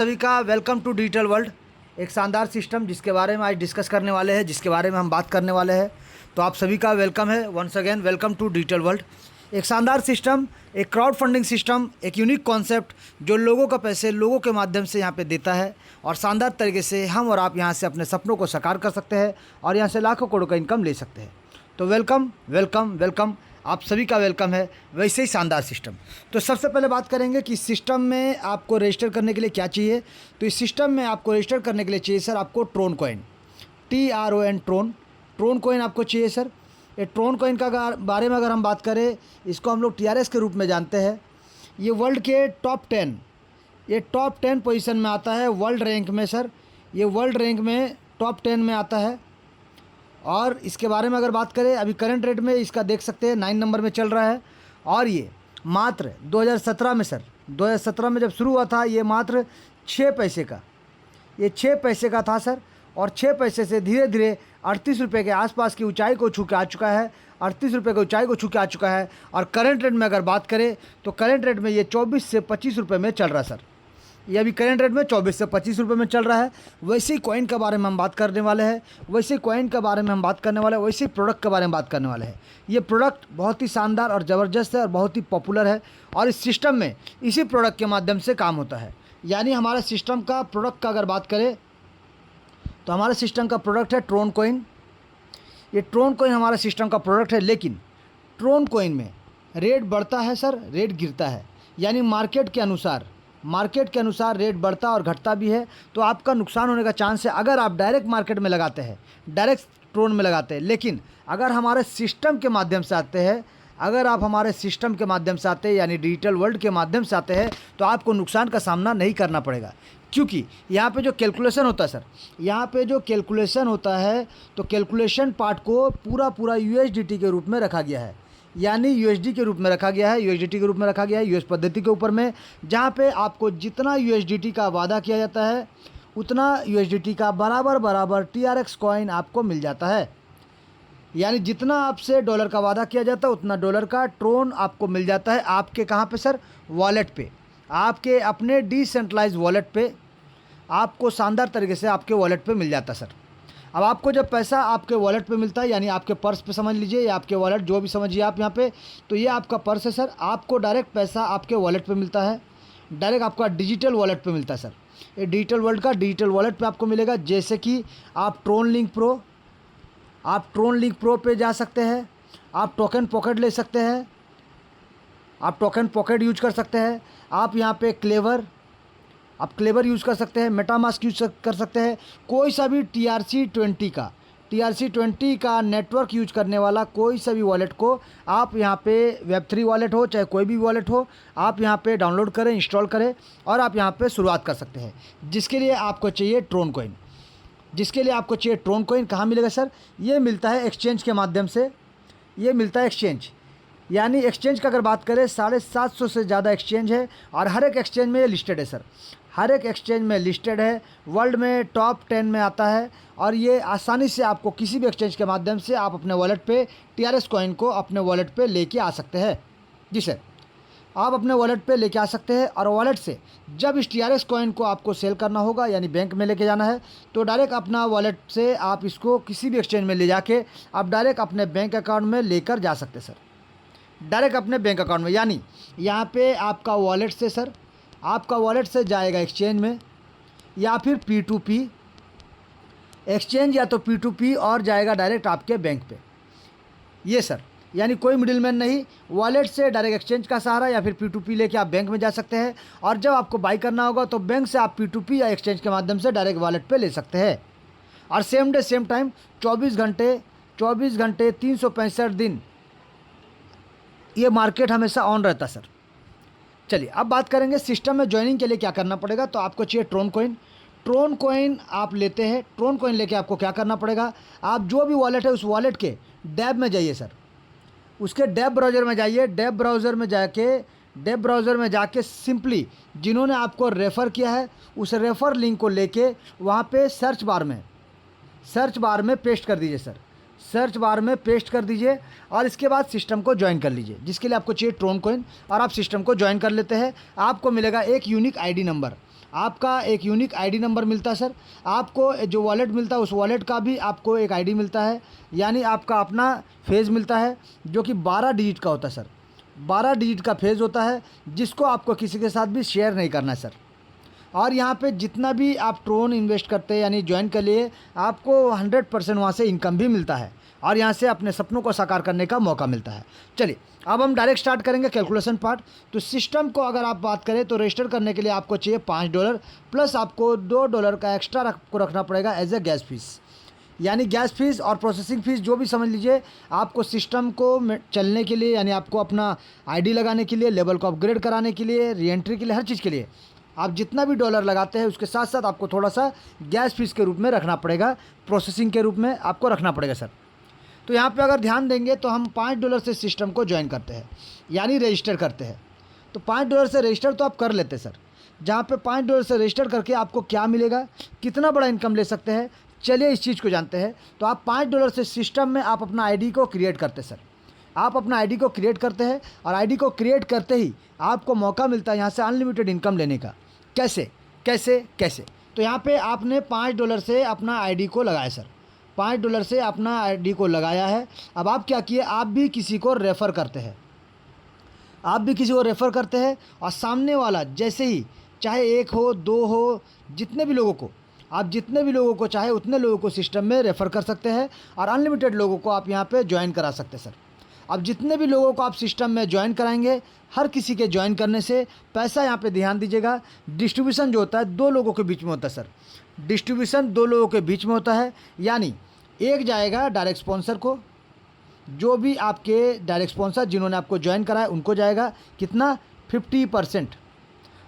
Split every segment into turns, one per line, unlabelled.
सभी का welcome to digital world. एक शानदार सिस्टम जिसके बारे में आज डिस्कस करने वाले हैं, जिसके बारे में हम बात करने वाले हैं। तो आप सभी का वेलकम है, once again welcome to digital world. एक शानदार सिस्टम, एक क्राउड फंडिंग सिस्टम, एक यूनिक कॉन्सेप्ट जो लोगों का पैसे लोगों के माध्यम से यहाँ पे देता है और शानदार तरीके से हम और आप यहाँ से अपने सपनों को साकार कर सकते हैं और यहाँ से लाखों करोड़ों का इनकम ले सकते हैं। तो वेलकम वेलकम वेलकम, आप सभी का वेलकम है। वैसे ही शानदार सिस्टम। तो सबसे पहले बात करेंगे कि इस सिस्टम में आपको रजिस्टर करने के लिए क्या चाहिए। तो इस सिस्टम में आपको रजिस्टर करने के लिए चाहिए सर आपको Tron coin, TRON, Tron coin आपको चाहिए सर। ये ट्रोन कॉइन का बारे में अगर हम बात करें, इसको हम लोग TRS के रूप में जानते हैं। ये वर्ल्ड के टॉप 10 पोजीशन में आता है वर्ल्ड रैंक में सर। ये वर्ल्ड रैंक में टॉप 10 में आता है। और इसके बारे में अगर बात करें, अभी करंट रेट में इसका देख सकते हैं 9 नंबर में चल रहा है। और ये मात्र 2017 में सर, 2017 में जब शुरू हुआ था ये मात्र 6 पैसे का, ये 6 पैसे का था सर। और 6 पैसे से धीरे धीरे 38 रुपये के आसपास की ऊंचाई को छू के आ चुका है, 38 रुपये की ऊंचाई को छू के आ चुका है। और करंट रेट में अगर बात करें तो करंट रेट में ये 24 से 25 रुपये में चल रहा है सर। ये अभी करंट रेट में 24 से 25 रुपये में चल रहा है। वैसे ही कॉइन के बारे में हम बात करने वाले हैं, वैसे ही कॉइन के बारे में हम बात करने वाले हैं, वैसे ही प्रोडक्ट के बारे में बात करने वाले हैं। ये प्रोडक्ट बहुत ही शानदार और ज़बरदस्त है और बहुत ही पॉपुलर है। और इस सिस्टम में इसी प्रोडक्ट के माध्यम से काम होता है। यानी हमारे सिस्टम का प्रोडक्ट का अगर बात करें तो हमारे सिस्टम का प्रोडक्ट है ट्रोन कॉइन। ये ट्रोन कॉइन हमारे सिस्टम का प्रोडक्ट है। लेकिन ट्रोन कॉइन में रेट बढ़ता है सर, रेट गिरता है। यानी मार्केट के अनुसार रेट बढ़ता और घटता भी है। तो आपका नुकसान होने का चांस है अगर आप डायरेक्ट मार्केट में लगाते हैं, डायरेक्ट ट्रोन में लगाते हैं। लेकिन अगर हमारे सिस्टम के माध्यम से आते हैं, अगर आप हमारे सिस्टम के माध्यम से आते हैं यानी डिजिटल वर्ल्ड के माध्यम से आते हैं, तो आपको नुकसान का सामना नहीं करना पड़ेगा। क्योंकि यहाँ पे जो कैलकुलेशन होता है सर, यहाँ पे जो कैलकुलेशन होता है, तो कैलकुलेशन पार्ट को पूरा USDT के रूप में रखा गया है। यानी USD के रूप में रखा गया है, USDT के रूप में रखा गया है, यूएस पद्धति के ऊपर में, जहाँ पे आपको जितना USDT का वादा किया जाता है उतना USDT का बराबर TRX कॉइन आपको मिल जाता है। यानी जितना आपसे डॉलर का वादा किया जाता है उतना डॉलर का ट्रोन आपको मिल जाता है। आपके कहाँ पे सर? वॉलेट पे, आपके अपने डिसेंट्रलाइज वॉलेट पे आपको शानदार तरीके से आपके वॉलेट पे मिल जाता है सर। अब आपको जब पैसा आपके वॉलेट पे मिलता है, यानी आपके पर्स पे समझ लीजिए, या आपके वॉलेट जो भी समझिए आप यहाँ पे, तो ये आपका पर्स है सर। आपको डायरेक्ट पैसा आपके वॉलेट पे मिलता है, डायरेक्ट आपका डिजिटल वॉलेट पे मिलता है सर। ये डिजिटल वर्ल्ड का डिजिटल वॉलेट पे आपको मिलेगा। जैसे कि आप ट्रोन लिंक प्रो पे जा सकते हैं, आप टोकन पॉकेट ले सकते हैं, आप टोकन पॉकेट यूज कर सकते हैं। आप यहाँ पे आप क्लेवर यूज़ कर सकते हैं, मेटामास्क यूज कर सकते हैं। कोई सा भी TRC20 का नेटवर्क यूज करने वाला कोई सा भी वॉलेट को आप यहाँ पे Web3 वॉलेट हो चाहे कोई भी वॉलेट हो, आप यहाँ पे डाउनलोड करें, इंस्टॉल करें और आप यहाँ पे शुरुआत कर सकते हैं। जिसके लिए आपको चाहिए ट्रोन कॉइन। कहाँ मिलेगा सर? ये मिलता है एक्सचेंज के माध्यम से, ये मिलता है एक्सचेंज। यानी एक्सचेंज का अगर बात करें 750 से ज़्यादा एक्सचेंज है और हर एक एक्सचेंज में ये लिस्टेड है सर, हर एक एक्सचेंज में लिस्टेड है। वर्ल्ड में टॉप 10 में आता है और ये आसानी से आपको किसी भी एक्सचेंज के माध्यम से आप अपने वॉलेट पे TRS कॉइन को अपने वॉलेट पे लेके आ सकते हैं। जी सर, आप अपने वॉलेट पे लेके आ सकते हैं। और वॉलेट से जब इस TRS कॉइन को आपको सेल करना होगा, यानी बैंक में लेके जाना है, तो डायरेक्ट अपना वॉलेट से आप इसको किसी भी एक्सचेंज में ले जाके आप डायरेक्ट अपने बैंक अकाउंट में लेकर जा सकते हैं सर, डायरेक्ट अपने बैंक अकाउंट में। यानी यहाँ पे आपका वॉलेट से सर, आपका वॉलेट से जाएगा एक्सचेंज में, या फिर P2P एक्सचेंज, या तो P2P और जाएगा डायरेक्ट आपके बैंक पे। ये सर, यानी कोई मिडिलमैन नहीं, वॉलेट से डायरेक्ट एक्सचेंज का सहारा या फिर P2P लेके आप बैंक में जा सकते हैं। और जब आपको बाई करना होगा तो बैंक से आप P2P या एक्सचेंज के माध्यम से डायरेक्ट वॉलेट पे ले सकते हैं। और सेम डे सेम टाइम 24 घंटे 365 दिन ये मार्केट हमेशा ऑन रहता सर। चलिए अब बात करेंगे सिस्टम में ज्वाइनिंग के लिए क्या करना पड़ेगा। तो आपको चाहिए ट्रोन कॉइन आप लेते हैं। ट्रोन कॉइन लेके आपको क्या करना पड़ेगा, आप जो भी वॉलेट है उस वॉलेट के डैब में जाइए सर, उसके डैब ब्राउज़र में जाइए। डैब ब्राउज़र में जाके सिंपली जिन्होंने आपको रेफ़र किया है उस रेफ़र लिंक को लेके वहाँ पे सर्च बार में पेस्ट कर दीजिए सर, सर्च बार में पेस्ट कर दीजिए और इसके बाद सिस्टम को ज्वाइन कर लीजिए, जिसके लिए आपको चाहिए ट्रोन कॉइन। और आप सिस्टम को ज्वाइन कर लेते हैं, आपको मिलेगा एक यूनिक आईडी नंबर। आपका एक यूनिक आईडी नंबर मिलता है सर। आपको जो वॉलेट मिलता है उस वॉलेट का भी आपको एक आईडी मिलता है, यानी आपका अपना फेज़ मिलता है जो कि 12 डिजिट का होता है सर। 12 डिजिट का फेज़ होता है जिसको आपको किसी के साथ भी शेयर नहीं करना है सर। और यहाँ पे जितना भी आप ट्रोन इन्वेस्ट करते हैं यानी ज्वाइन के लिए, आपको 100% वहाँ से इनकम भी मिलता है और यहाँ से अपने सपनों को साकार करने का मौका मिलता है। चलिए अब हम डायरेक्ट स्टार्ट करेंगे कैलकुलेशन पार्ट। तो सिस्टम को अगर आप बात करें तो रजिस्टर करने के लिए आपको चाहिए $5 प्लस आपको $2 का एक्स्ट्रा आपको रखना पड़ेगा एज ए गैस फीस, यानी गैस फीस और प्रोसेसिंग फ़ीस जो भी समझ लीजिए। आपको सिस्टम को चलने के लिए यानी आपको अपना आईडी लगाने के लिए, लेवल को अपग्रेड कराने के लिए, रीएंट्री के लिए, हर चीज़ के लिए आप जितना भी डॉलर लगाते हैं उसके साथ साथ आपको थोड़ा सा गैस फीस के रूप में रखना पड़ेगा, प्रोसेसिंग के रूप में आपको रखना पड़ेगा सर। तो यहाँ पे अगर ध्यान देंगे तो हम $5 से सिस्टम को ज्वाइन करते हैं यानी रजिस्टर करते हैं। तो $5 से रजिस्टर तो आप कर लेते हैं सर। जहाँ पे $5 से रजिस्टर करके आपको क्या मिलेगा, कितना बड़ा इनकम ले सकते हैं, चलिए इस चीज़ को जानते हैं। तो आप $5 से सिस्टम में आप अपना आईडी को क्रिएट करते हैं सर। आप अपना आईडी को क्रिएट करते हैं और आईडी को क्रिएट करते ही आपको मौका मिलता है यहाँ से अनलिमिटेड इनकम लेने का। कैसे कैसे कैसे? तो यहाँ पे आपने $5 से अपना आईडी को लगाया सर, $5 से अपना आईडी को लगाया है। अब आप क्या किए, आप भी किसी को रेफ़र करते हैं, आप भी किसी को रेफ़र करते हैं और सामने वाला जैसे ही चाहे 1 हो 2 हो, जितने भी लोगों को आप जितने भी लोगों को चाहे उतने लोगों को सिस्टम में रेफ़र कर सकते हैं और अनलिमिटेड लोगों को आप यहाँ पे ज्वाइन करा सकते हैं सर। अब जितने भी लोगों को आप सिस्टम में ज्वाइन कराएंगे, हर किसी के ज्वाइन करने से पैसा, यहाँ पे ध्यान दीजिएगा, डिस्ट्रीब्यूशन जो होता है 2 लोगों के बीच में होता है सर। डिस्ट्रीब्यूशन 2 लोगों के बीच में होता है, यानी एक जाएगा डायरेक्ट स्पॉन्सर को, जो भी आपके डायरेक्ट स्पॉन्सर जिन्होंने आपको ज्वाइन कराया उनको जाएगा कितना, 50%,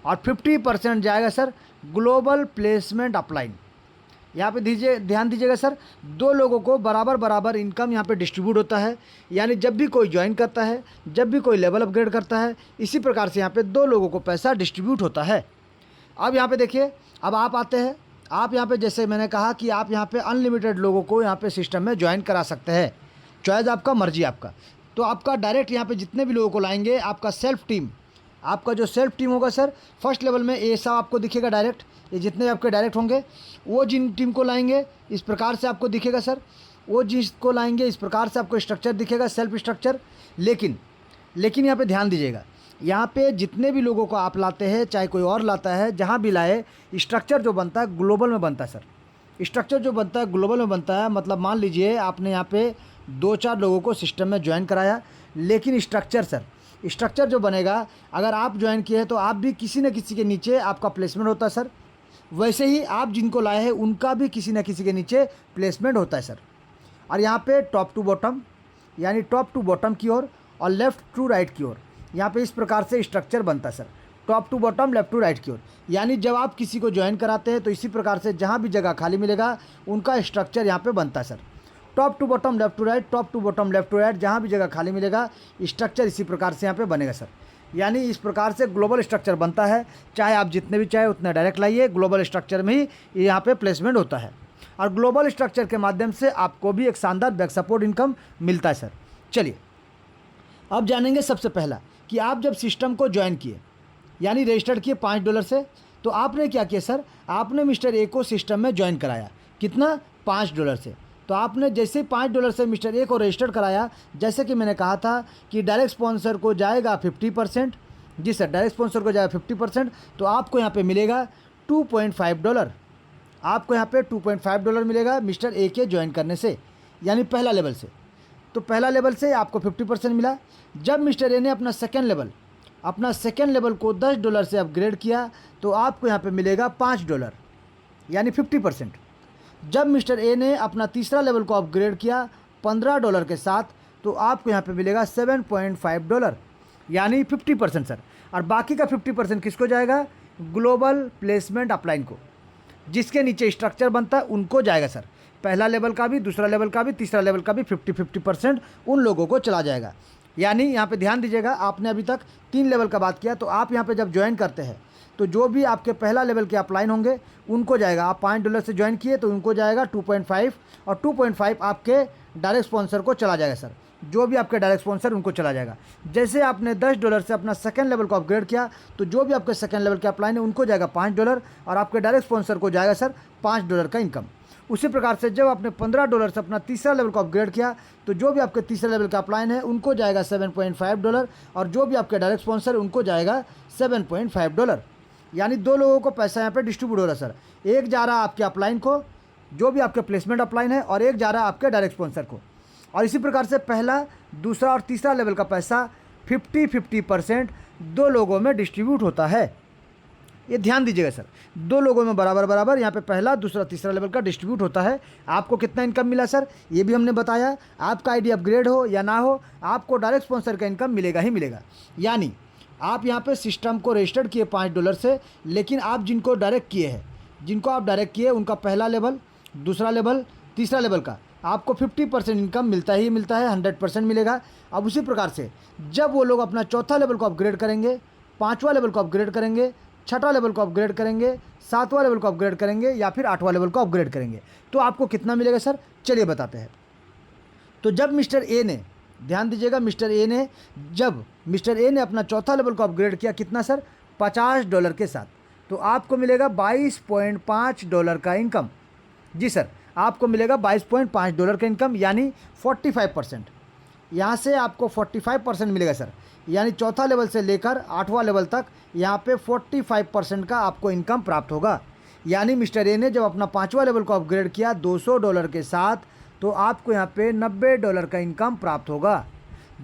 और 50% जाएगा सर ग्लोबल प्लेसमेंट अपलाइन। यहाँ पे ध्यान दीजिएगा सर, 2 लोगों को बराबर बराबर इनकम यहाँ पे डिस्ट्रीब्यूट होता है, यानी जब भी कोई ज्वाइन करता है, जब भी कोई लेवल अपग्रेड करता है, इसी प्रकार से यहाँ पे 2 लोगों को पैसा डिस्ट्रीब्यूट होता है। अब यहाँ पे देखिए, अब आप आते हैं, आप यहाँ पे जैसे मैंने कहा कि आप यहाँ पे अनलिमिटेड लोगों को यहाँ पे सिस्टम में ज्वाइन करा सकते हैं, चॉइस आपका, मर्जी आपका। तो आपका डायरेक्ट यहाँ पे जितने भी लोगों को लाएंगे, आपका सेल्फ टीम, आपका जो सेल्फ टीम होगा सर, फर्स्ट लेवल में ये सब आपको दिखेगा डायरेक्ट, ये जितने आपके डायरेक्ट होंगे वो जिन टीम को लाएंगे इस प्रकार से आपको दिखेगा सर, वो जिसको लाएंगे इस प्रकार से आपको स्ट्रक्चर दिखेगा, सेल्फ स्ट्रक्चर। लेकिन यहाँ पे ध्यान दीजिएगा, यहाँ पे जितने भी लोगों को आप लाते हैं, चाहे कोई और लाता है, जहाँ भी लाए, स्ट्रक्चर जो बनता है ग्लोबल में बनता है सर। स्ट्रक्चर जो बनता है ग्लोबल में बनता है, मतलब मान लीजिए आपने यहाँ पे 2-4 लोगों को सिस्टम में ज्वाइन कराया, लेकिन स्ट्रक्चर सर, स्ट्रक्चर जो बनेगा, अगर आप ज्वाइन किए हैं तो आप भी किसी न किसी के नीचे आपका प्लेसमेंट होता है सर। वैसे ही आप जिनको लाए हैं उनका भी किसी न किसी के नीचे प्लेसमेंट होता है सर। और यहाँ पे टॉप टू बॉटम, यानी टॉप टू बॉटम की ओर और लेफ़्ट टू राइट की ओर, यहाँ पे इस प्रकार से स्ट्रक्चर बनता है sir, top to bottom, left to right की ओर। यानी जब आप किसी को ज्वाइन कराते हैं तो इसी प्रकार से जहाँ भी जगह खाली मिलेगा उनका स्ट्रक्चर यहाँ पे बनता है sir. Top to bottom, left to right, top to bottom, left to right, जहाँ भी जगह खाली मिलेगा स्ट्रक्चर इसी प्रकार से यहाँ पे बनेगा सर। यानी इस प्रकार से ग्लोबल स्ट्रक्चर बनता है, चाहे आप जितने भी चाहे उतने डायरेक्ट लाइए, ग्लोबल स्ट्रक्चर में ही यहाँ पे प्लेसमेंट होता है। और ग्लोबल स्ट्रक्चर के माध्यम से आपको भी एक शानदार बैक सपोर्ट इनकम मिलता है सर। चलिए अब जानेंगे सबसे पहला कि आप जब सिस्टम को ज्वाइन किए यानी रजिस्टर्ड किए $5 से, तो आपने क्या किया सर, आपने मिस्टर ए को सिस्टम में ज्वाइन कराया, कितना, $5 से। तो आपने जैसे ही $5 से मिस्टर ए को रजिस्टर कराया, जैसे कि मैंने कहा था कि डायरेक्ट स्पॉन्सर को जाएगा 50%, जी सर, डायरेक्ट स्पॉन्सर को जाएगा 50%, तो आपको यहाँ पे मिलेगा $2.5, आपको यहाँ पे $2.5 मिलेगा मिस्टर ए के ज्वाइन करने से, यानी पहला लेवल से। तो पहला लेवल से आपको 50% मिला। जब मिस्टर ए ने अपना सेकेंड लेवल को $10 से अपग्रेड किया तो आपको यहाँ पे मिलेगा $5, यानी 50%। जब मिस्टर ए ने अपना तीसरा लेवल को अपग्रेड किया $15 के साथ, तो आपको यहाँ पे मिलेगा $7.5, यानी 50% सर। और बाकी का 50% किसको जाएगा, ग्लोबल प्लेसमेंट अपलाइन को, जिसके नीचे स्ट्रक्चर बनता है उनको जाएगा सर। पहला लेवल का भी, दूसरा लेवल का भी, तीसरा लेवल का भी 50% उन लोगों को चला जाएगा। यानी यहाँ पे ध्यान दीजिएगा, आपने अभी तक 3 लेवल का बात किया, तो आप यहाँ पे जब ज्वाइन करते हैं तो जो भी आपके पहला लेवल के अपलाइन होंगे उनको जाएगा। आप $5 से ज्वाइन किए तो उनको जाएगा 2.5, और 2.5 आपके डायरेक्ट स्पॉन्सर को चला जाएगा सर। जो भी आपके डायरेक्ट स्पॉन्सर उनको चला जाएगा। जैसे आपने $10 से अपना सेकंड लेवल को अपग्रेड किया तो जो भी आपके सेकंड लेवल के अपलाइन है उनको जाएगा $5 और आपके डायरेक्ट स्पॉन्सर को जाएगा सर $5 का इनकम। उसी प्रकार से जब आपने $15 से अपना तीसरा लेवल को अपग्रेड किया तो जो भी आपके तीसरे लेवल का अपलाइन है उनको जाएगा $7.5 और जो भी आपके डायरेक्ट स्पॉन्सर उनको जाएगा $7.5। यानी दो लोगों को पैसा यहाँ पे डिस्ट्रीब्यूट हो रहा है सर। एक जा रहा है आपके अपलाइन को, जो भी आपके प्लेसमेंट अपलाइन है, और एक जा रहा है आपके डायरेक्ट स्पॉन्सर को। और इसी प्रकार से पहला, दूसरा और तीसरा लेवल का पैसा 50-50% दो लोगों में डिस्ट्रीब्यूट होता है। ये ध्यान दीजिएगा सर, दो लोगों में बराबर बराबर यहाँ पे पहला, दूसरा, तीसरा लेवल का डिस्ट्रीब्यूट होता है। आपको कितना इनकम मिला सर, ये भी हमने बताया। आपका आईडी अपग्रेड हो या ना हो, आपको डायरेक्ट स्पॉन्सर का इनकम मिलेगा ही मिलेगा। यानी आप यहाँ पे सिस्टम को रजिस्टर्ड किए $5 से, लेकिन आप जिनको डायरेक्ट किए हैं, जिनको आप डायरेक्ट किए उनका पहला लेवल, दूसरा लेवल, तीसरा लेवल का आपको 50% इनकम मिलता ही मिलता है, 100% मिलेगा। अब उसी प्रकार से जब वो लोग अपना चौथा लेवल को अपग्रेड करेंगे, पाँचवा लेवल को अपग्रेड करेंगे, छठा लेवल को अपग्रेड करेंगे, सातवां लेवल को अपग्रेड करेंगे या फिर आठवां लेवल को अपग्रेड करेंगे, तो आपको कितना मिलेगा सर, चलिए बताते हैं। तो जब मिस्टर ए ने, ध्यान दीजिएगा, जब मिस्टर ए ने अपना चौथा लेवल को अपग्रेड किया, कितना सर, $50 के साथ, तो आपको मिलेगा $22.5 का इनकम। जी सर, आपको मिलेगा $22.5 का इनकम, यानी 45%। यहाँ से आपको 45% मिलेगा सर। यानी चौथा लेवल से लेकर आठवां लेवल तक यहाँ पे 45% का आपको इनकम प्राप्त होगा। यानी मिस्टर ए ने जब अपना पाँचवा लेवल को अपग्रेड किया $200 के साथ, तो आपको यहाँ पे $90 का इनकम प्राप्त होगा।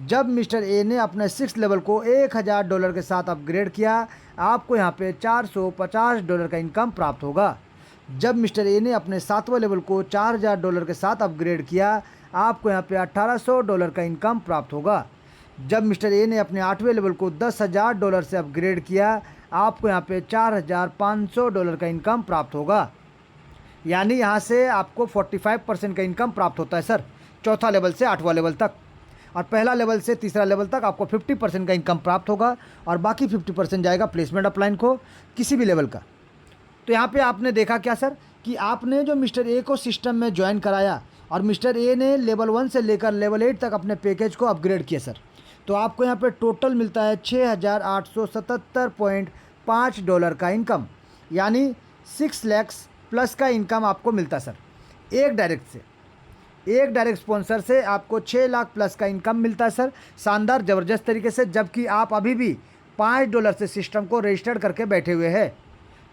जब मिस्टर ए ने अपने सिक्स लेवल को $1000 के साथ अपग्रेड किया, आपको यहाँ पे $450 का इनकम प्राप्त होगा। जब मिस्टर ए ने अपने सातवें लेवल को $4000 के साथ अपग्रेड किया, आपको यहाँ पे $1800 का इनकम प्राप्त होगा। जब मिस्टर ए ने अपने आठवें लेवल को $10,000 से अपग्रेड किया, आपको यहाँ पे $4500 का इनकम प्राप्त होगा। यानी यहाँ से आपको 45% का इनकम प्राप्त होता है सर, चौथा लेवल से आठवां लेवल तक। और पहला लेवल से तीसरा लेवल तक आपको 50% का इनकम प्राप्त होगा और बाकी 50% जाएगा प्लेसमेंट अपलाइन को, किसी भी लेवल का। तो यहाँ पे आपने देखा क्या सर, कि आपने जो मिस्टर ए को सिस्टम में ज्वाइन कराया और मिस्टर ए ने लेवल 1 से लेकर लेवल 8 तक अपने पैकेज को अपग्रेड किया सर, तो आपको यहाँ पे टोटल मिलता है $6,877.5 का इनकम। यानी 6 लाख प्लस का इनकम आपको मिलता सर। एक डायरेक्ट स्पॉन्सर से आपको 6 लाख प्लस का इनकम मिलता है सर, शानदार ज़बरदस्त तरीके से, जबकि आप अभी भी $5 से सिस्टम को रजिस्टर्ड करके बैठे हुए हैं।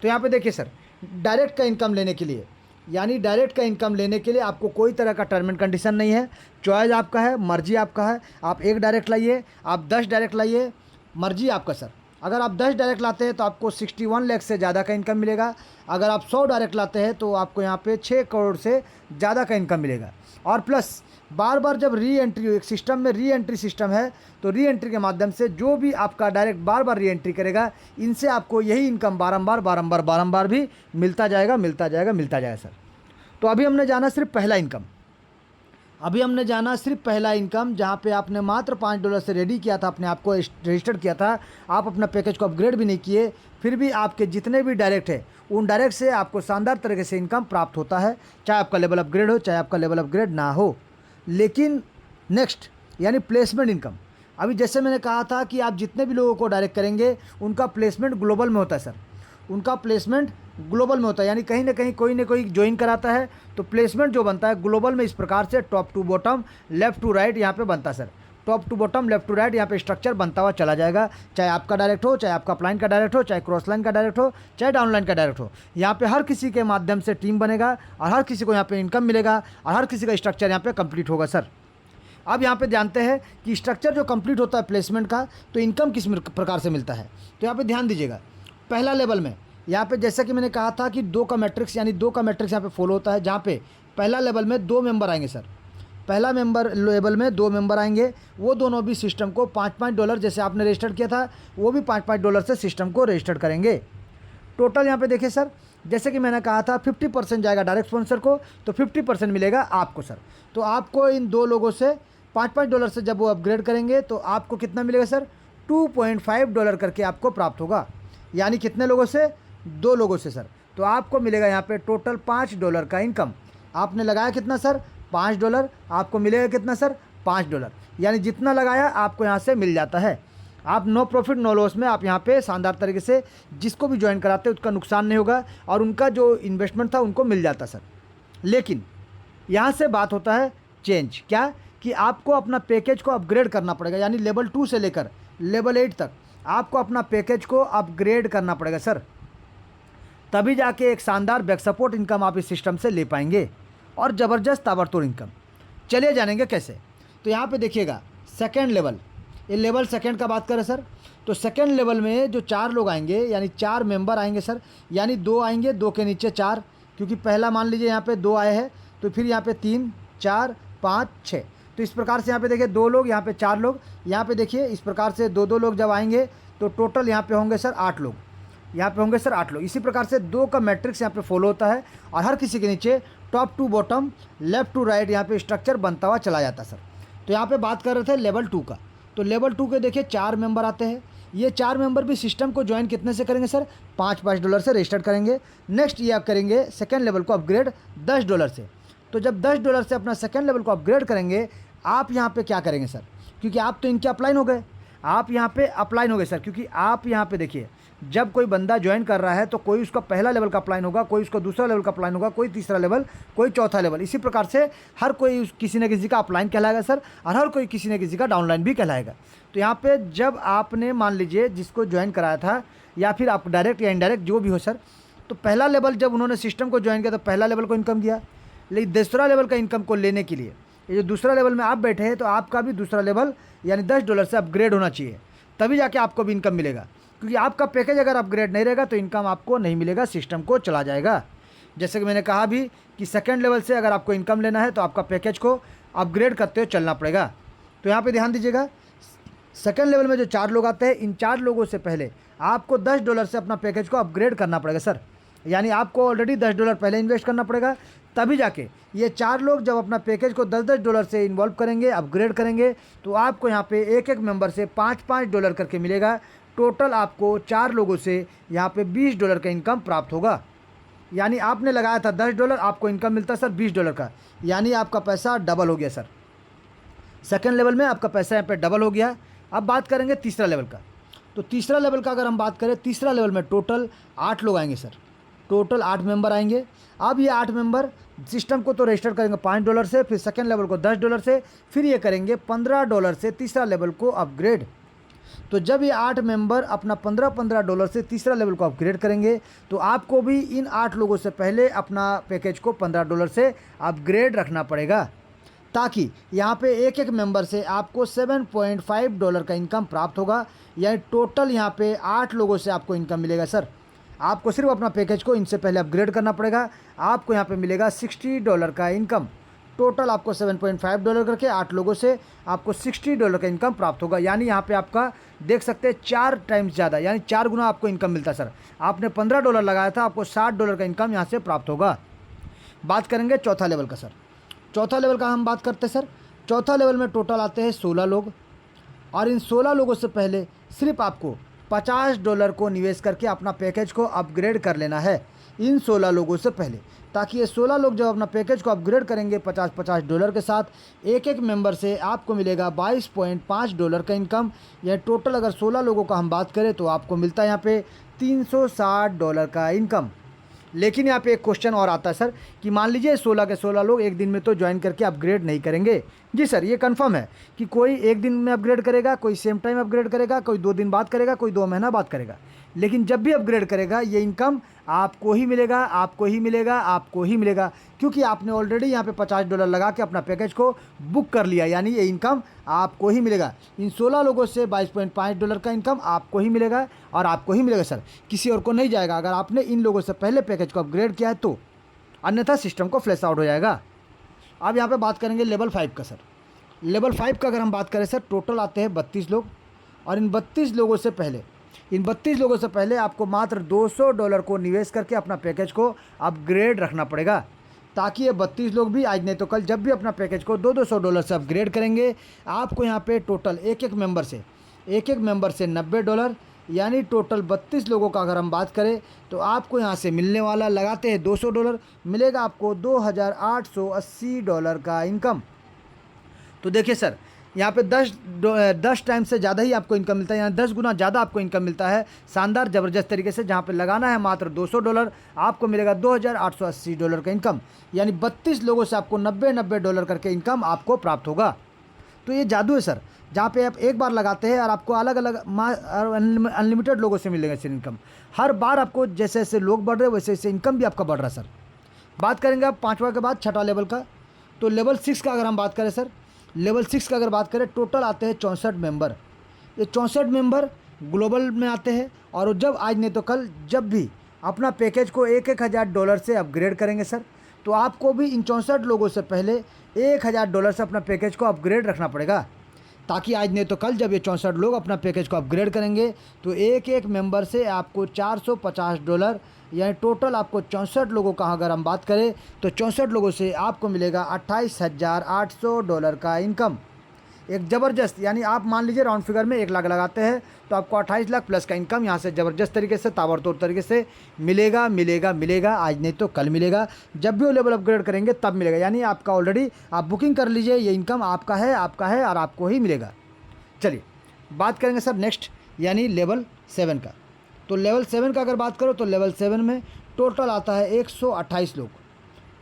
तो यहाँ पे देखिए सर, डायरेक्ट का इनकम लेने के लिए, यानी डायरेक्ट का इनकम लेने के लिए आपको कोई तरह का टर्म एंड कंडीशन नहीं है, चॉइस आपका है, मर्जी आपका है। आप 1 डायरेक्ट लाइए, आप 10 डायरेक्ट लाइए, मर्जी आपका सर। अगर आप 10 डायरेक्ट लाते हैं तो आपको 61 लाख से ज़्यादा का इनकम मिलेगा। अगर आप 100 डायरेक्ट लाते हैं तो आपको यहाँ पे 6 करोड़ से ज़्यादा का इनकम मिलेगा। और प्लस बार बार जब री एंट्री, एक सिस्टम में री एंट्री सिस्टम है, तो री एंट्री के माध्यम से जो भी आपका डायरेक्ट बार बार री एंट्री करेगा, इनसे आपको यही इनकम बारंबार भी मिलता जाएगा सर। तो अभी हमने जाना सिर्फ पहला इनकम, जहाँ पे आपने मात्र $5 से रेडी किया था, अपने आप को रजिस्टर्ड किया था, आप अपना पैकेज को अपग्रेड भी नहीं किए, फिर भी आपके जितने भी डायरेक्ट है उन डायरेक्ट से आपको शानदार तरीके से इनकम प्राप्त होता है, चाहे आपका लेवल अपग्रेड हो, चाहे आपका लेवल अपग्रेड ना हो। लेकिन नेक्स्ट यानी प्लेसमेंट इनकम, अभी जैसे मैंने कहा था कि आप जितने भी लोगों को डायरेक्ट करेंगे उनका प्लेसमेंट ग्लोबल में होता है सर, उनका प्लेसमेंट ग्लोबल में होता है। यानी कहीं ना कहीं कोई ना कोई ज्वाइन कराता है, तो प्लेसमेंट जो बनता है ग्लोबल में इस प्रकार से top to bottom, left to right यहाँ पे बनता है sir. Top to bottom, left to right यहाँ पे स्ट्रक्चर बनता हुआ चला जाएगा, चाहे आपका डायरेक्ट हो, चाहे आपका अपलाइन का डायरेक्ट हो, चाहे क्रॉस लाइन का डायरेक्ट हो, चाहे डाउनलाइन का डायरेक्ट हो। यहाँ पे हर किसी के माध्यम से टीम बनेगा और हर किसी को यहाँ पे इनकम मिलेगा और हर किसी का स्ट्रक्चर यहाँ पे कंप्लीट होगा सर। अब यहाँ पे जानते हैं कि स्ट्रक्चर जो कंप्लीट होता है प्लेसमेंट का, तो इनकम किस प्रकार से मिलता है। तो यहाँ पे ध्यान दीजिएगा, पहला लेवल में यहाँ पे जैसा कि मैंने कहा था कि 2 का मैट्रिक्स यहाँ पे फॉलो होता है, जहाँ पे पहला लेवल में 2 मेंबर आएंगे सर। पहला लेवल में 2 मेंबर आएंगे, वो दोनों भी सिस्टम को $5 जैसे आपने रजिस्टर किया था, वो भी $5 से सिस्टम को रजिस्टर करेंगे। टोटल यहाँ पे देखिए सर, जैसे कि मैंने कहा था 50% जाएगा डायरेक्ट स्पॉन्सर को, तो 50% मिलेगा आपको सर। तो आपको इन 2 लोगों से $5 से जब वो अपग्रेड करेंगे तो आपको कितना मिलेगा सर, $2.5 करके आपको प्राप्त होगा। यानी कितने लोगों से, 2 लोगों से सर। तो आपको मिलेगा यहाँ पे टोटल $5 का इनकम। आपने लगाया कितना सर, $5, आपको मिलेगा कितना सर, $5, यानी जितना लगाया आपको यहाँ से मिल जाता है। आप नो प्रॉफिट नो लॉस में आप यहाँ पे शानदार तरीके से जिसको भी ज्वाइन कराते हैं उसका नुकसान नहीं होगा और उनका जो इन्वेस्टमेंट था उनको मिल जाता सर। लेकिन यहाँ से बात होता है चेंज, क्या कि आपको अपना पैकेज को अपग्रेड करना पड़ेगा, यानी लेवल 2 से लेकर लेवल 8 तक आपको अपना पैकेज को अपग्रेड करना पड़ेगा सर, तभी जाके एक शानदार बैक सपोर्ट इनकम आप इस सिस्टम से ले पाएंगे और ज़बरदस्त ताबड़तोड़ इनकम। चलिए जानेंगे कैसे। तो यहाँ पे देखिएगा सेकंड लेवल, ये लेवल सेकंड का बात करें सर, तो सेकंड लेवल में जो 4 लोग आएंगे यानी 4 मेंबर आएंगे सर, यानी 2 आएंगे, 2 के नीचे 4, क्योंकि पहला मान लीजिए यहाँ पे 2 आए हैं तो फिर यहाँ पे 3 4 5 6, तो इस प्रकार से यहाँ पे देखिए 2 लोग, यहाँ पे 4 लोग, यहाँ पे देखिए इस प्रकार से 2 लोग जब आएंगे तो टोटल यहाँ पे होंगे सर 8 लोग, यहाँ पे होंगे सर 8 लोग। इसी प्रकार से 2 का मैट्रिक्स यहाँ पे फॉलो होता है और हर किसी के नीचे top to bottom left to right यहाँ पे स्ट्रक्चर बनता हुआ चला जाता है सर। तो यहाँ पे बात कर रहे थे लेवल 2 का, तो लेवल 2 के देखिए 4 मेंबर आते हैं। ये 4 मेंबर भी सिस्टम को ज्वाइन कितने से करेंगे सर? $5 से रजिस्टर करेंगे। नेक्स्ट ये आप करेंगे सेकेंड लेवल को अपग्रेड $10 से। तो जब $10 से अपना सेकेंड लेवल को अपग्रेड करेंगे, आप यहाँ पे क्या करेंगे सर, क्योंकि आप तो इनके अपलाइन हो गए, आप यहाँ पे अपलाइन हो गए सर, क्योंकि आप यहाँ पे देखिए जब कोई बंदा ज्वाइन कर रहा है तो कोई उसका पहला लेवल का अपलाइन होगा, कोई उसका दूसरा लेवल का अपलाइन होगा, कोई तीसरा लेवल, कोई चौथा लेवल। इसी प्रकार से हर कोई किसी न किसी का अपलाइन कहलाएगा सर, और हर कोई किसी न किसी का डाउनलाइन भी कहलाएगा। तो यहाँ पे जब आपने मान लीजिए जिसको ज्वाइन कराया था या फिर आप डायरेक्ट या इनडायरेक्ट जो भी हो सर, तो पहला लेवल जब उन्होंने सिस्टम को ज्वाइन किया तो पहला लेवल को इनकम दिया, लेकिन दूसरा लेवल का इनकम को लेने के लिए ये जो दूसरा लेवल में आप बैठे हैं तो आपका भी दूसरा लेवल यानी $10 से अपग्रेड होना चाहिए, तभी जाके आपको भी इनकम मिलेगा। क्योंकि आपका पैकेज अगर अपग्रेड नहीं रहेगा तो इनकम आपको नहीं मिलेगा, सिस्टम को चला जाएगा। जैसे कि मैंने कहा भी कि सेकंड लेवल से अगर आपको इनकम लेना है तो आपका पैकेज को अपग्रेड करते हुए चलना पड़ेगा। तो यहाँ पे ध्यान दीजिएगा, सेकंड लेवल में जो 4 लोग आते हैं, इन 4 लोगों से पहले आपको $10 से अपना पैकेज को अपग्रेड करना पड़ेगा सर, यानी आपको ऑलरेडी $10 पहले इन्वेस्ट करना पड़ेगा, तभी जाके ये 4 लोग जब अपना पैकेज को $10 से इन्वॉल्व करेंगे, अपग्रेड करेंगे, तो आपको यहाँ पे एक एक मेंबर से $5 करके मिलेगा। टोटल आपको 4 लोगों से यहाँ पे $20 का इनकम प्राप्त होगा। यानी आपने लगाया था $10, आपको इनकम मिलता है सर $20 का, यानी आपका पैसा डबल हो गया सर। सेकंड लेवल में आपका पैसा यहाँ पे डबल हो गया। अब बात करेंगे तीसरा लेवल का। तो तीसरा लेवल का अगर हम बात करें, तीसरा लेवल में टोटल 8 लोग आएंगे सर, टोटल 8 मेंबर आएंगे। अब ये 8 मेंबर सिस्टम को तो रजिस्टर करेंगे $5 से, फिर सेकंड लेवल को $10 से, फिर ये करेंगे $15 से तीसरा लेवल को अपग्रेड। तो जब ये 8 मेंबर अपना $15 से तीसरा लेवल को अपग्रेड करेंगे तो आपको भी इन 8 लोगों से पहले अपना पैकेज को $15 से अपग्रेड रखना पड़ेगा, ताकि यहाँ पे एक एक मेंबर से आपको $7.5 का इनकम प्राप्त होगा। यानी टोटल यहाँ पे 8 लोगों से आपको इनकम मिलेगा सर। आपको सिर्फ अपना पैकेज को इनसे पहले अपग्रेड करना पड़ेगा, आपको यहाँ पे मिलेगा $60 का इनकम। टोटल आपको $7.5 करके 8 लोगों से आपको $60 का इनकम प्राप्त होगा। यानी यहाँ पे आपका देख सकते हैं 4 टाइम्स ज़्यादा, यानी 4 गुना आपको इनकम मिलता है सर। आपने $15 लगाया था, आपको $60 का इनकम यहाँ से प्राप्त होगा। बात करेंगे चौथा लेवल का सर। चौथा लेवल का हम बात करते हैं सर। चौथा लेवल में टोटल आते हैं 16 लोग, और इन 16 लोगों से पहले सिर्फ आपको $50 को निवेश करके अपना पैकेज को अपग्रेड कर लेना है, इन 16 लोगों से पहले, ताकि ये 16 लोग जब अपना पैकेज को अपग्रेड करेंगे $50 के साथ, एक एक मेंबर से आपको मिलेगा $22.5 का इनकम। यह टोटल अगर 16 लोगों का हम बात करें तो आपको मिलता है यहाँ पे $360 का इनकम। लेकिन यहाँ पे एक क्वेश्चन और आता है सर कि मान लीजिए 16 के 16 लोग एक दिन में तो ज्वाइन करके अपग्रेड नहीं करेंगे। जी सर, ये कंफर्म है कि कोई एक दिन में अपग्रेड करेगा, कोई सेम टाइम अपग्रेड करेगा, कोई 2 दिन बाद करेगा, कोई 2 महीना बाद करेगा, लेकिन जब भी अपग्रेड करेगा ये इनकम आपको ही मिलेगा, आपको ही मिलेगा, आपको ही मिलेगा, क्योंकि आपने ऑलरेडी यहाँ पे $50 लगा के अपना पैकेज को बुक कर लिया, यानी ये इनकम आपको ही मिलेगा। इन 16 लोगों से $22.5 का इनकम आपको ही मिलेगा, और आपको ही मिलेगा सर, किसी और को नहीं जाएगा अगर आपने इन लोगों से पहले पैकेज को अपग्रेड किया है तो, अन्यथा सिस्टम को फ्लैश आउट हो जाएगा। अब यहाँ पे बात करेंगे लेवल 5 का सर। लेवल 5 का अगर हम बात करें सर, टोटल आते हैं 32 लोग, और इन 32 लोगों से पहले आपको मात्र $200 को निवेश करके अपना पैकेज को अपग्रेड रखना पड़ेगा, ताकि ये 32 लोग भी आज नहीं तो कल जब भी अपना पैकेज को $200 से अपग्रेड करेंगे, आपको यहाँ पे टोटल एक एक मेंबर से $90, यानी टोटल 32 लोगों का अगर हम बात करें तो आपको यहाँ से मिलने वाला, लगाते हैं $200, मिलेगा आपको $2,880 का इनकम। तो देखिए सर, यहाँ पे 10 टाइम से ज़्यादा ही आपको इनकम मिलता है, यानी 10 गुना ज़्यादा आपको इनकम मिलता है शानदार ज़बरदस्त तरीके से। जहाँ पे लगाना है मात्र $200, आपको मिलेगा $2,880 का इनकम, यानी 32 लोगों से आपको 90-90 डॉलर करके इनकम आपको प्राप्त होगा। तो ये जादू है सर, जहाँ पे आप एक बार लगाते हैं और आपको अलग अलग अनलिमिटेड लोगों से मिलेगा सर इनकम। हर बार आपको जैसे जैसे लोग बढ़ रहे वैसे वैसे इनकम भी आपका बढ़ रहा है सर। बात करेंगे आप 5वां के बाद 6वां लेवल का। तो लेवल 6 का अगर हम बात करें सर, लेवल 6 का अगर बात करें, टोटल आते हैं 64 मेंबर। ये 64 मेंबर ग्लोबल में आते हैं, और जब आज नहीं तो कल जब भी अपना पैकेज को $1,000 से अपग्रेड करेंगे सर, तो आपको भी इन 64 लोगों से पहले $1,000 से अपना पैकेज को अपग्रेड रखना पड़ेगा, ताकि आज नहीं तो कल जब ये 64 लोग अपना पैकेज को अपग्रेड करेंगे तो एक एक मेंबर से आपको $450, यानी टोटल आपको 64 लोगों का अगर हम बात करें तो 64 लोगों से आपको मिलेगा $28,800 का इनकम। एक ज़बरदस्त, यानी आप मान लीजिए राउंड फिगर में 1 लाख लगाते हैं तो आपको 28 लाख प्लस का इनकम यहाँ से ज़बरदस्त तरीके से ताबड़तोड़ तरीके से मिलेगा। आज नहीं तो कल मिलेगा, जब भी वो लेवल अपग्रेड करेंगे तब मिलेगा। यानी आपका ऑलरेडी आप बुकिंग कर लीजिए, ये इनकम आपका है और आपको ही मिलेगा। चलिए बात करेंगे सर नेक्स्ट, यानी लेवल 7 का। तो लेवल 7 का अगर बात करो तो लेवल 7 में टोटल आता है 128 लोग।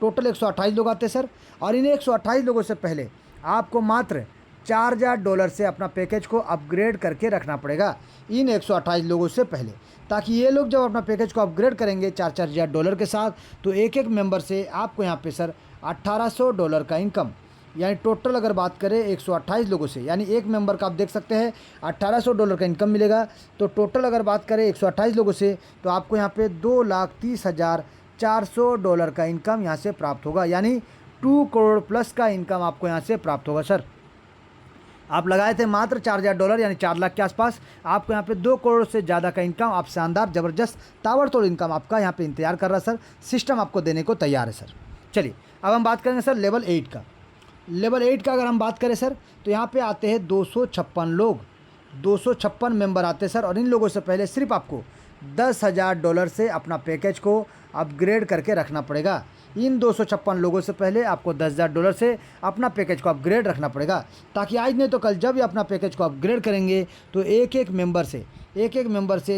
टोटल 128 लोग आते हैं सर, और इन 128 लोगों से पहले आपको मात्र $4,000 से अपना पैकेज को अपग्रेड करके रखना पड़ेगा इन 128 लोगों से पहले, ताकि ये लोग जब अपना पैकेज को अपग्रेड करेंगे $4,000 के साथ, तो एक एक मेंबर से आपको यहाँ पे सर $1,800 का इनकम, यानी टोटल अगर बात करें 128 लोगों से, यानी एक मेंबर का आप देख सकते हैं $1,800 का इनकम मिलेगा। तो टोटल अगर बात करें 128 लोगों से तो आपको यहाँ पे $2,30,400 का इनकम यहाँ से प्राप्त होगा, यानी 2 करोड़ प्लस का इनकम आपको यहाँ से प्राप्त होगा सर। आप लगाए थे मात्र $4,000, यानी 4 लाख के आसपास, आपको यहाँ पे 2 करोड़ से ज़्यादा का इनकम, आप शानदार ज़बरदस्त ताबड़तोड़ इनकम आपका यहाँ पे इंतजार कर रहा है सर। सिस्टम आपको देने को तैयार है सर। चलिए अब हम बात करेंगे सर लेवल 8 का। लेवल 8 का अगर हम बात करें सर तो यहाँ पे आते हैं 256 लोग, 256 मेंबर आते हैं सर, और इन लोगों से पहले सिर्फ आपको $10,000 से अपना पैकेज को अपग्रेड करके रखना पड़ेगा। इन 256 लोगों से पहले आपको $10,000 से अपना पैकेज को अपग्रेड रखना पड़ेगा, ताकि आज नहीं तो कल जब भी अपना पैकेज को अपग्रेड करेंगे तो एक एक मेंबर से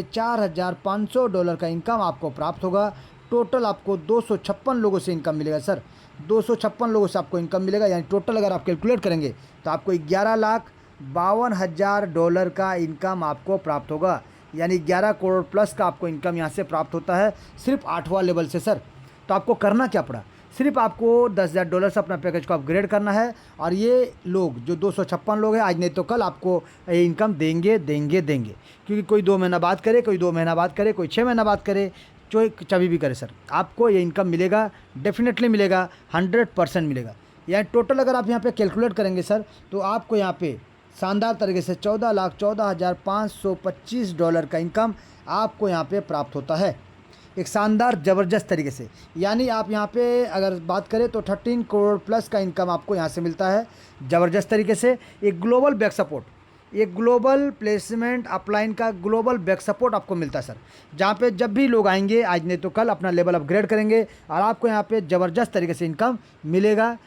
$4,500 का इनकम आपको प्राप्त होगा। टोटल आपको 256 लोगों से इनकम मिलेगा सर, 256 लोगों से आपको इनकम मिलेगा, यानी टोटल अगर आप कैलकुलेट करेंगे तो आपको $11,52,000 का इनकम आपको प्राप्त होगा, यानी 11 करोड़ प्लस का आपको इनकम यहाँ से प्राप्त होता है सिर्फ 8वां लेवल से सर। तो आपको करना क्या पड़ा, सिर्फ आपको $10,000 से अपना पैकेज को अपग्रेड करना है, और ये लोग जो 256 लोग हैं आज नहीं तो कल आपको ये इनकम देंगे, क्योंकि कोई 2 महीना बाद करे, कोई 2 महीना बाद करे, कोई 6 महीना बाद करे, जो कभी भी करे सर, आपको ये इनकम मिलेगा, डेफिनेटली मिलेगा, 100% मिलेगा। यानी टोटल अगर आप यहाँ पे कैलकुलेट करेंगे सर तो आपको यहाँ पे शानदार तरीके से $14,14,525 का इनकम आपको यहाँ पे प्राप्त होता है, एक शानदार ज़बरदस्त तरीके से। यानी आप यहाँ पे अगर बात करें तो 13 करोड़ प्लस का इनकम आपको यहाँ से मिलता है ज़बरदस्त तरीके से। एक ग्लोबल बैक सपोर्ट, एक ग्लोबल प्लेसमेंट अपलाइन का ग्लोबल बैक सपोर्ट आपको मिलता है सर, जहाँ पे जब भी लोग आएंगे आज नहीं तो कल अपना लेवल अपग्रेड करेंगे और आपको यहाँ पे ज़बरदस्त तरीके से इनकम मिलेगा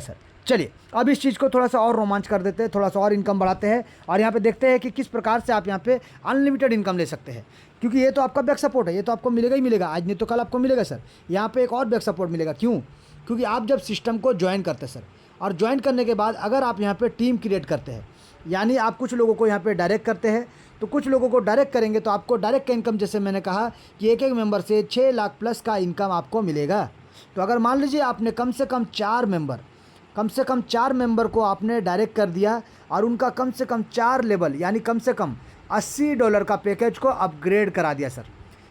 सर। चलिए अब इस चीज़ को थोड़ा सा और रोमांच कर देते हैं, थोड़ा सा और इनकम बढ़ाते हैं, और यहाँ पे देखते हैं कि किस प्रकार से आप यहाँ पे अनलिमिटेड इनकम ले सकते हैं, क्योंकि ये तो आपका बैक सपोर्ट है, ये तो आपको मिलेगा ही मिलेगा, आज नहीं तो कल आपको मिलेगा सर। यहाँ पे एक और बैक सपोर्ट मिलेगा, क्यों? क्योंकि आप जब सिस्टम को ज्वाइन करते हैं सर, और ज्वाइन करने के बाद अगर आप यहाँ पे टीम क्रिएट करते हैं, यानी आप कुछ लोगों को यहाँ पे डायरेक्ट करते हैं, तो कुछ लोगों को डायरेक्ट करेंगे तो आपको डायरेक्ट का इनकम, जैसे मैंने कहा कि एक एक मेंबर से 6 लाख प्लस का इनकम आपको मिलेगा। तो अगर मान लीजिए आपने कम से कम 4 मेंबर को आपने डायरेक्ट कर दिया, और उनका कम से कम 4 लेवल, यानी कम से कम $80 का पैकेज को अपग्रेड करा दिया सर।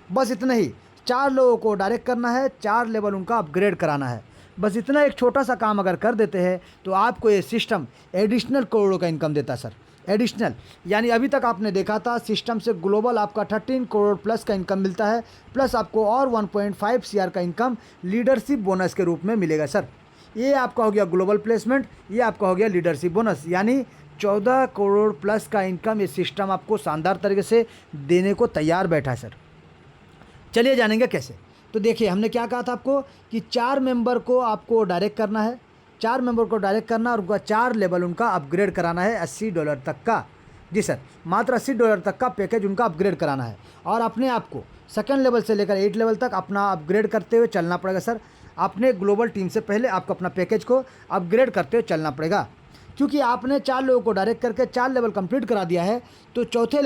बस इतना ही, 4 लोगों को डायरेक्ट करना है, 4 लेवल उनका अपग्रेड कराना है, बस इतना एक छोटा सा काम अगर कर देते हैं तो आपको ये सिस्टम एडिशनल करोड़ों का इनकम देता सर। एडिशनल, यानी अभी तक आपने देखा था सिस्टम से ग्लोबल आपका 13 करोड़ प्लस का इनकम मिलता है, प्लस आपको और 1.5 CR का इनकम लीडरशिप बोनस के रूप में मिलेगा सर। ये आपका हो गया ग्लोबल प्लेसमेंट, ये आपका हो गया लीडरशिप बोनस, यानी 14 करोड़ प्लस का इनकम ये सिस्टम आपको शानदार तरीके से देने को तैयार बैठा है सर। चलिए जानेंगे कैसे। तो देखिए हमने क्या कहा था आपको कि 4 मेंबर को आपको डायरेक्ट करना है, 4 मेंबर को डायरेक्ट करना और उनका 4 लेवल उनका अपग्रेड कराना है $80 तक का। जी सर, मात्र $80 तक का पैकेज उनका अपग्रेड कराना है और अपने आप को सेकंड लेवल से लेकर 8 लेवल तक अपना अपग्रेड करते हुए चलना पड़ेगा सर। अपने ग्लोबल टीम से पहले आपको अपना पैकेज को अपग्रेड करते हुए चलना पड़ेगा, क्योंकि आपने 4 लोगों को डायरेक्ट करके 4 लेवल कंप्लीट करा दिया है। तो चौथे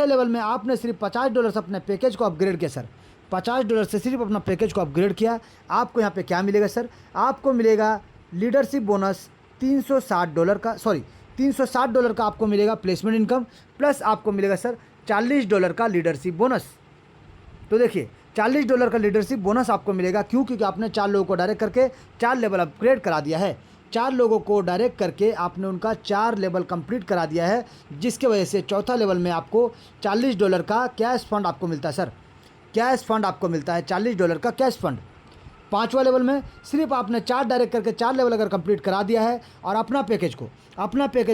लेवल में आपने सिर्फ $50 से अपने पैकेज को अपग्रेड किया सर। $50 से सिर्फ अपना पैकेज को अपग्रेड किया। आपको यहाँ पे क्या मिलेगा सर? आपको मिलेगा लीडरशिप बोनस $360 का, सॉरी $360 का आपको मिलेगा प्लेसमेंट इनकम, प्लस आपको मिलेगा सर $40 का लीडरशिप बोनस। तो देखिए $40 का लीडरशिप बोनस आपको मिलेगा, क्यों? क्योंकि आपने 4 लोगों को डायरेक्ट करके 4 लेवल अपग्रेड करा दिया है। 4 लोगों को डायरेक्ट करके आपने उनका 4 लेवल कंप्लीट करा दिया है, जिसके वजह से चौथा लेवल में आपको $40 का कैश फंड आपको मिलता है सर। कैश फंड आपको मिलता है $40 का कैश फंड। 5वां लेवल में सिर्फ आपने 4 डायरेक्ट करके 4 लेवल अगर कंप्लीट करा दिया है और अपना पैकेज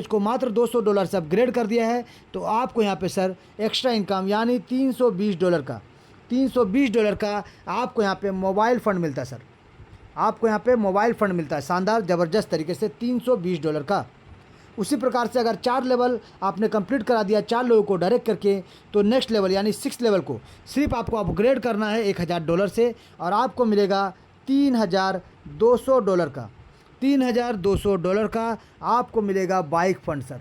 को मात्र $200 से अपग्रेड कर दिया है, तो आपको यहाँ पे सर एक्स्ट्रा इनकम यानी $320 का आपको यहाँ पे मोबाइल फ़ंड मिलता है सर। आपको यहाँ पे मोबाइल फ़ंड मिलता है शानदार ज़बरदस्त तरीके से $320 का। उसी प्रकार से अगर 4 लेवल आपने कंप्लीट करा दिया 4 लोगों को डायरेक्ट करके, तो नेक्स्ट लेवल यानी 6 लेवल को सिर्फ आपको अपग्रेड करना है $1000 से और आपको मिलेगा $3200 का। $3200 का आपको मिलेगा बाइक फ़ंड सर।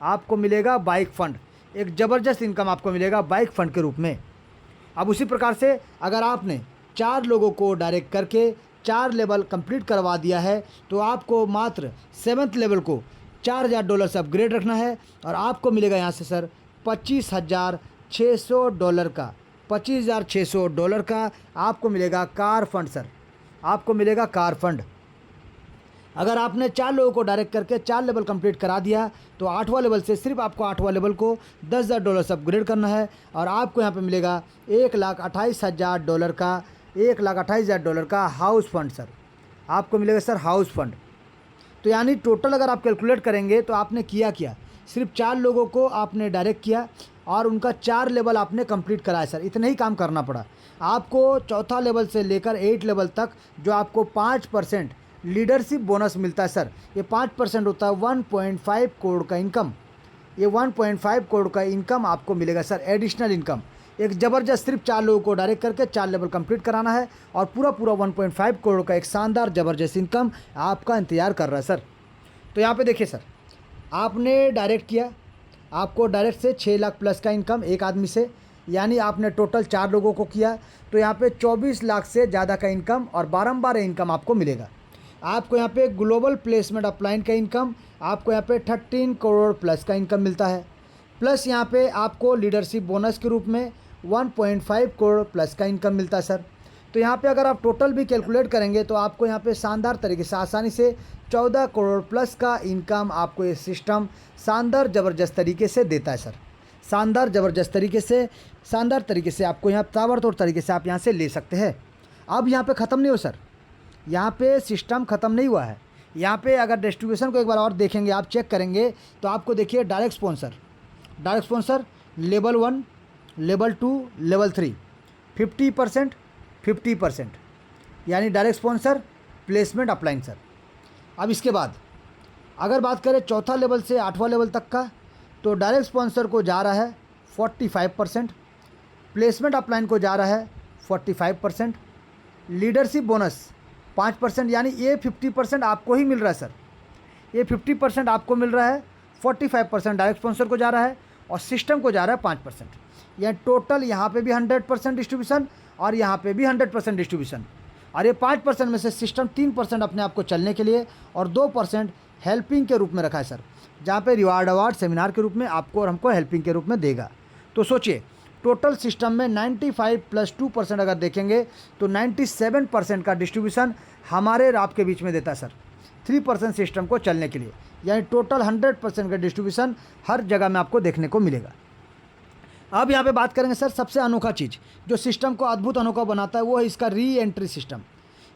आपको मिलेगा बाइक फ़ंड, एक ज़बरदस्त इनकम आपको मिलेगा बाइक फ़ंड के रूप में। अब उसी प्रकार से अगर आपने 4 लोगों को डायरेक्ट करके 4 लेवल कंप्लीट करवा दिया है, तो आपको मात्र 7th लेवल को $4000 से अपग्रेड रखना है और आपको मिलेगा यहाँ से सर $25600 का। $25600 का आपको मिलेगा कार फंड सर। आपको मिलेगा कार फंड। अगर आपने 4 लोगों को डायरेक्ट करके 4 लेवल कंप्लीट करा दिया, तो 8वां लेवल से सिर्फ आपको 8वां लेवल को $10,000 से अपग्रेड करना है और आपको यहाँ पे मिलेगा $1,28,000 का $1,28,000 का हाउस फंड सर। आपको मिलेगा सर हाउस फंड। तो यानी टोटल अगर आप कैलकुलेट करेंगे तो आपने किया क्या, सिर्फ 4 लोगों को आपने डायरेक्ट किया और उनका 4 लेवल आपने कंप्लीट कराया सर। इतना ही काम करना पड़ा आपको। चौथा लेवल से लेकर 8 लेवल तक जो आपको 5% लीडरशिप बोनस मिलता है सर, ये 5% होता है 1.5 करोड़ का इनकम। ये 1.5 करोड़ का इनकम आपको मिलेगा सर, एडिशनल इनकम। एक ज़बरदस्त सिर्फ 4 लोगों को डायरेक्ट करके 4 लेवल कंप्लीट कराना है और पूरा 1.5 करोड़ का एक शानदार ज़बरदस्त इनकम आपका इंतज़ार कर रहा है सर। तो यहाँ पे देखिए सर, आपने डायरेक्ट किया, आपको डायरेक्ट से 6 लाख प्लस का इनकम एक आदमी से, यानी आपने टोटल 4 लोगों को किया, तो यहाँ पे 24 लाख से ज़्यादा का इनकम और बारंबार इनकम आपको मिलेगा। आपको यहाँ पे ग्लोबल प्लेसमेंट अपलाइन का इनकम आपको यहाँ पे 13 करोड़ प्लस का इनकम मिलता है, प्लस यहाँ पे आपको लीडरशिप बोनस के रूप में 1.5 करोड़ प्लस का इनकम मिलता है सर। तो यहाँ पे अगर आप टोटल भी कैलकुलेट करेंगे तो आपको यहाँ पे शानदार तरीके से आसानी से 14 करोड़ प्लस का इनकम आपको ये सिस्टम शानदार ज़बरदस्त तरीके से देता है सर। शानदार ज़बरदस्त तरीके से, शानदार तरीके से आपको यहाँ ताबड़तोड़ तरीके से आप यहाँ से ले सकते हैं। अब यहाँ पे ख़त्म नहीं हो सर, यहाँ पे सिस्टम ख़त्म नहीं हुआ है। यहाँ पे अगर डिस्ट्रीब्यूशन को एक बार और देखेंगे, आप चेक करेंगे तो आपको देखिए direct sponsor level 1, level 2, level 3 50% यानी direct sponsor placement upline sir. अब इसके बाद अगर बात करें चौथा लेवल से 8वां लेवल तक का, तो डायरेक्ट स्पॉन्सर को जा रहा है 45%, प्लेसमेंट अपलाइन को जा रहा है 45%, लीडरशिप बोनस 5%, यानी ये 50% आपको ही मिल रहा है सर। ये 50% आपको मिल रहा है, 45% डायरेक्ट स्पॉन्सर को जा रहा है और सिस्टम को जा रहा है 5%। यानी टोटल यहाँ पे भी 100% डिस्ट्रीब्यूशन और यहाँ पे भी 100% डिस्ट्रीब्यूशन। और ये 5% में से सिस्टम 3% अपने आप को चलने के लिए और 2% हेल्पिंग के रूप में रखा है सर, जहाँ पे रिवार्ड अवार्ड सेमिनार के रूप में आपको और हमको हेल्पिंग के रूप में देगा। तो सोचिए टोटल सिस्टम में 95 + 2% अगर देखेंगे तो 97% का डिस्ट्रीब्यूशन हमारे और आपके बीच में देता है सर, 3% सिस्टम को चलने के लिए। यानी टोटल 100% का डिस्ट्रीब्यूशन हर जगह में आपको देखने को मिलेगा। अब यहाँ पे बात करेंगे सर, सबसे अनोखा चीज़ जो सिस्टम को अद्भुत अनोखा बनाता है वो है इसका री एंट्री सिस्टम।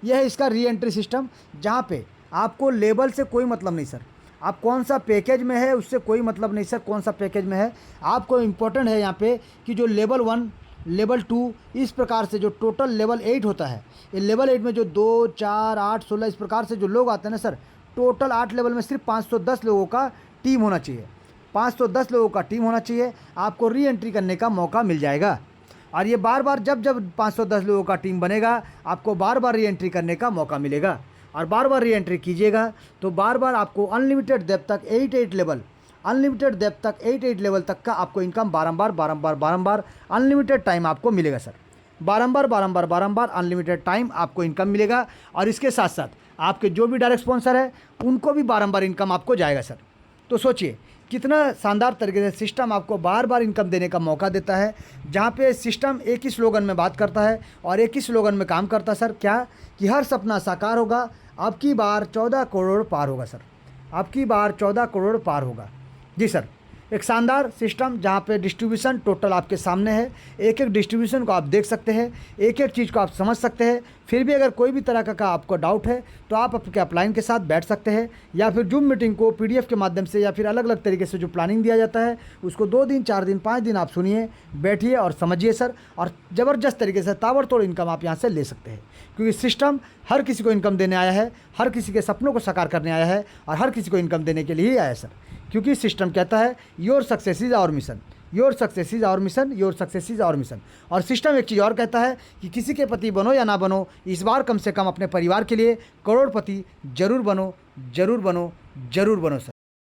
यह है इसका री एंट्री सिस्टम, जहाँ पे आपको लेवल से कोई मतलब नहीं सर, आप कौन सा पैकेज में है उससे कोई मतलब नहीं सर, कौन सा पैकेज में है। आपको इम्पोर्टेंट है यहाँ पे कि जो लेवल 1, लेवल 2, इस प्रकार से जो टोटल लेवल 8 होता है, ये लेवल 8 में जो 2, 4, 8, 16 इस प्रकार से जो लोग आते हैं ना सर, टोटल 8 लेवल में सिर्फ 510 लोगों का टीम होना चाहिए। 510 लोगों का टीम होना चाहिए, आपको री एंट्री करने का मौका मिल जाएगा। और ये बार बार जब जब 510 लोगों का टीम बनेगा, आपको बार बार री एंट्री करने का मौका मिलेगा। और बार बार री एंट्री कीजिएगा तो बार बार आपको अनलिमिटेड डेप्थ तक 8 लेवल, अनलिमिटेड डेप्थ तक 8 लेवल तक का आपको इनकम बारंबार अनलिमिटेड टाइम आपको मिलेगा सर। बारंबार अनलिमिटेड टाइम आपको इनकम मिलेगा। और इसके साथ साथ आपके जो भी डायरेक्ट स्पॉन्सर है उनको भी बारंबार इनकम आपको जाएगा सर। तो सोचिए कितना शानदार तरीके से सिस्टम आपको बार बार इनकम देने का मौका देता है, जहाँ पे सिस्टम एक ही स्लोगन में बात करता है और एक ही स्लोगन में काम करता है सर। क्या कि हर सपना साकार होगा, अब की बार 14 करोड़ पार होगा सर, अब की बार 14 करोड़ पार होगा। जी सर, एक शानदार सिस्टम जहाँ पे डिस्ट्रीब्यूशन टोटल आपके सामने है, एक एक डिस्ट्रीब्यूशन को आप देख सकते हैं, एक एक चीज़ को आप समझ सकते हैं। फिर भी अगर कोई भी तरह का आपको डाउट है तो आप आपके अपलाइन के साथ बैठ सकते हैं, या फिर जूम मीटिंग को पीडीएफ के माध्यम से या फिर अलग अलग तरीके से जो प्लानिंग दिया जाता है उसको 2 दिन 4 दिन 5 दिन आप सुनिए, बैठिए और समझिए सर। और ज़बरदस्त तरीके से ताबड़तोड़ इनकम आप यहाँ से ले सकते हैं, क्योंकि सिस्टम हर किसी को इनकम देने आया है, हर किसी के सपनों को साकार करने आया है और हर किसी को इनकम देने के लिए ही आया है सर। क्योंकि सिस्टम कहता है your success is our mission, your success is our mission, your success is our mission. और सिस्टम एक चीज़ और कहता है कि किसी के पति बनो या ना बनो, इस बार कम से कम अपने परिवार के लिए करोड़पति जरूर बनो, जरूर बनो, जरूर बनो सर।